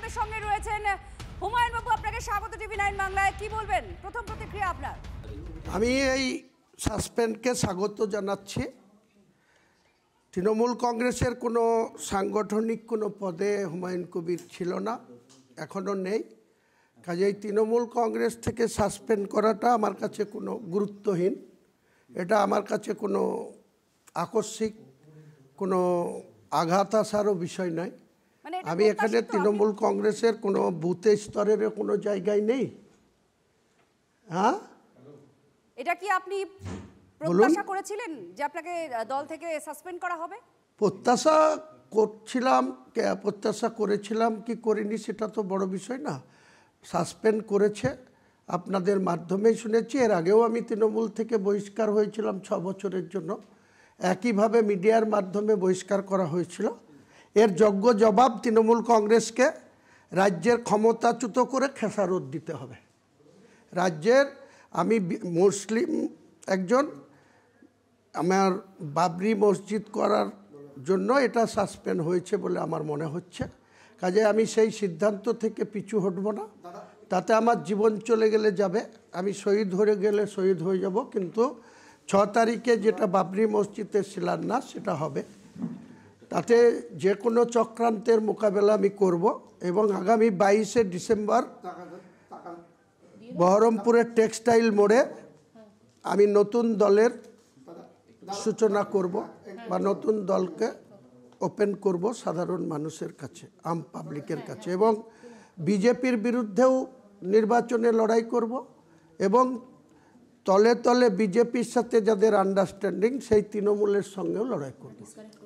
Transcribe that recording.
আমাদের সঙ্গে রয়েছেন হুমায়ুন বাবু, আপনাকে স্বাগত টিভি9 বাংলায়। কি বলবেন, প্রথম প্রতিক্রিয়া আপনার? আমি এই সাসপেন্ডকে স্বাগত জানাচ্ছি। তৃণমূল কংগ্রেসের কোনো সাংগঠনিক কোনো পদে হুমায়ুন কবির ছিল না, এখনও নেই। কাজেই তৃণমূল কংগ্রেস থেকে সাসপেন্ড করাটা আমার কাছে কোনো গুরুত্বহীন, এটা আমার কাছে কোনো আকস্মিক কোনো আঘাত আসারও বিষয় নয়। আমি এখানে তৃণমূল কংগ্রেসের কোনো বুথ স্তরের কোনো জায়গায় নেই। হ্যাঁ, এটা কি আপনি প্রত্যাশা করেছিলেন যে আপনাকে দল থেকে সাসপেন্ড করা হবে? প্রত্যাশা করছিলাম, প্রত্যাশা করেছিলাম কি করিনি সেটা তো বড় বিষয় না। সাসপেন্ড করেছে আপনাদের মাধ্যমেই শুনেছি। এর আগেও আমি তৃণমূল থেকে বহিষ্কার হয়েছিলাম 6 বছরের জন্য, একইভাবে মিডিয়ার মাধ্যমে বহিষ্কার করা হয়েছিল। এর যোগ্য জবাব তৃণমূল কংগ্রেসকে রাজ্যের ক্ষমতাচ্যুত করে খেসারত দিতে হবে। রাজ্যের, আমি মুসলিম একজন, আমার বাবরি মসজিদ করার জন্য এটা সাসপেন্ড হয়েছে বলে আমার মনে হচ্ছে। কাজে আমি সেই সিদ্ধান্ত থেকে পিছু হটব না। তাতে আমার জীবন চলে গেলে যাবে, আমি শহীদ হয়ে গেলে শহীদ হয়ে যাব, কিন্তু 6 তারিখে যেটা বাবরি মসজিদের শিলান্যাস সেটা হবে। তাতে যে কোনো চক্রান্তের মোকাবেলা আমি করব এবং আগামী 22শে ডিসেম্বর বহরমপুরের টেক্সটাইল মোড়ে আমি নতুন দলের সূচনা করব বা নতুন দলকে ওপেন করব সাধারণ মানুষের কাছে, আম পাবলিকের কাছে, এবং বিজেপির বিরুদ্ধেও নির্বাচনে লড়াই করব এবং তলে তলে বিজেপির সাথে যাদের আন্ডারস্ট্যান্ডিং সেই তৃণমূলের সঙ্গেও লড়াই করব।